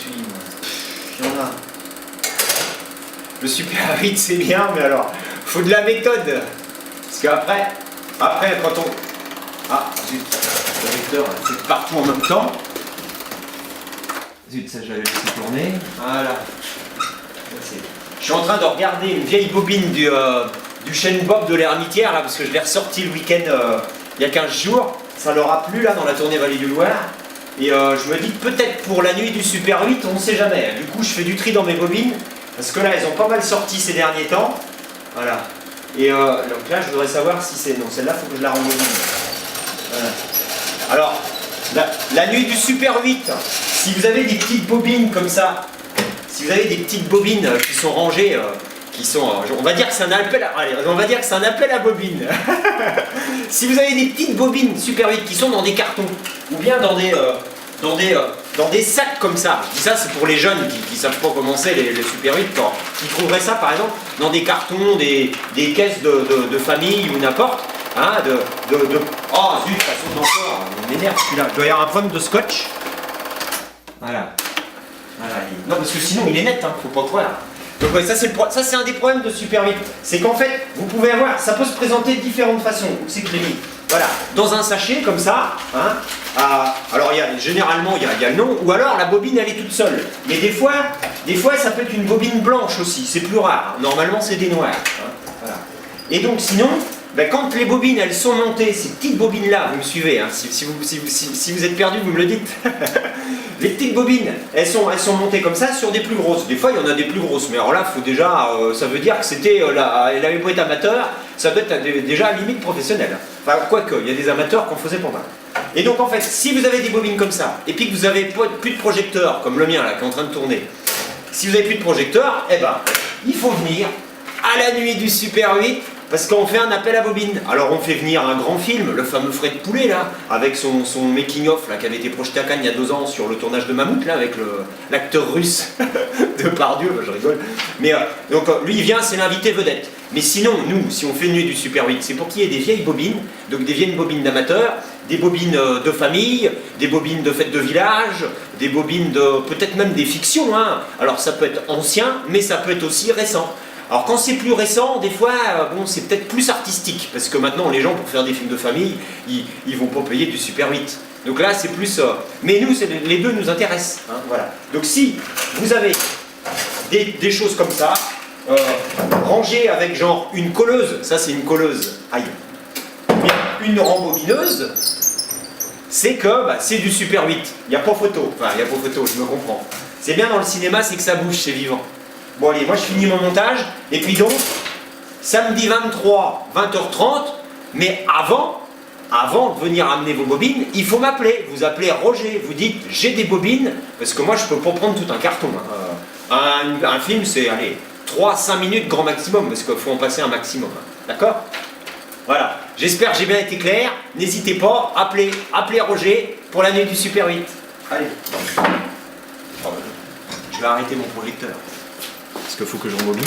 suis, moi. Il y en a. Le Super 8 c'est bien, mais alors, faut de la méthode. Parce qu'après, quand on... Ah, zut, le vecteur, c'est partout en même temps. Zut, ça j'avais laissé tourner. Voilà. Je suis en train de regarder une vieille bobine du Chêne Bob de l'Ermitière, là, parce que je l'ai ressorti le week-end il y a 15 jours. Ça leur a plu, là, dans la tournée Vallée du Loir. Et je me dis que peut-être pour la nuit du Super 8, on ne sait jamais. Du coup, je fais du tri dans mes bobines, parce que là, elles ont pas mal sorti ces derniers temps. Voilà. Et donc là, je voudrais savoir si c'est... Non, celle-là, il faut que je la rembobine. Voilà. Alors, la nuit du Super 8, si vous avez des petites bobines comme ça, si vous avez des petites bobines qui sont rangées, on va dire que c'est un appel à, allez, on va dire que c'est un appel à bobines. Si vous avez des petites bobines Super 8 qui sont dans des cartons, ou bien dans des sacs comme ça, je dis ça c'est pour les jeunes qui savent pas comment c'est les Super 8, qui trouveraient ça par exemple dans des cartons, des caisses de famille ou n'importe, hein, oh zut, ça saute encore, on m'énerve celui-là, il doit y avoir un problème de scotch. Voilà. Voilà. Non parce que sinon il est net, hein, faut pas croire. Donc ouais, ça c'est un des problèmes de Super 8, c'est qu'en fait vous pouvez avoir, ça peut se présenter de différentes façons. Où c'est que je l'ai mis? Voilà, dans un sachet comme ça, hein, alors généralement il y a le nom, ou alors la bobine elle est toute seule. Mais des fois ça peut être une bobine blanche aussi, c'est plus rare. Normalement c'est des noirs. Hein, voilà. Et donc sinon, ben, quand les bobines elles sont montées, ces petites bobines là, vous me suivez, hein, si vous êtes perdu vous me le dites. Les petites bobines, elles sont montées comme ça sur des plus grosses. Des fois, il y en a des plus grosses. Mais alors là, faut déjà, ça veut dire que c'était, elle avait beau être amateur, ça doit être déjà à la limite professionnelle. Enfin, quoique, il y a des amateurs qu'on faisait pas mal. Et donc, en fait, si vous avez des bobines comme ça, et puis que vous avez plus de projecteur, comme le mien là, qui est en train de tourner, si vous avez plus de projecteur, eh ben, il faut venir à la nuit du Super 8. Parce qu'on fait un appel à bobine. Alors on fait venir un grand film, le fameux Fred Poulet là, avec son making-of là, qui avait été projeté à Cannes il y a 2 ans sur le tournage de Mammouth là, avec l'acteur russe de Pardieu, je rigole. Mais donc lui il vient, c'est l'invité vedette. Mais sinon, nous, si on fait une nuit du Super 8, c'est pour qu'il y ait des vieilles bobines, donc des vieilles bobines d'amateurs, des bobines de famille, des bobines de fêtes de village, des bobines de peut-être même des fictions. Hein. Alors ça peut être ancien, mais ça peut être aussi récent. Alors quand c'est plus récent, des fois, bon, c'est peut-être plus artistique, parce que maintenant les gens pour faire des films de famille, ils vont pas payer du Super 8. Donc là c'est plus... mais nous, les deux nous intéressent. Hein, voilà. Donc si vous avez des choses comme ça, rangées avec genre une colleuse, ça c'est une colleuse, aïe, une rembobineuse, c'est que c'est du Super 8. Il n'y a pas photo, enfin il n'y a pas photo, je me comprends. C'est bien dans le cinéma, c'est que ça bouge, c'est vivant. Bon allez, moi je finis mon montage, et puis donc, samedi 23, 20h30, mais avant de venir amener vos bobines, il faut m'appeler. Vous appelez Roger, vous dites j'ai des bobines, parce que moi je peux pas prendre tout un carton. Hein. Un film c'est, allez, 3-5 minutes grand maximum, parce qu'il faut en passer un maximum. Hein. D'accord? Voilà, j'espère que j'ai bien été clair, n'hésitez pas, appelez Roger pour la nuit du Super 8. Allez. Je vais arrêter mon projecteur. Parce qu'il faut que je rembobine.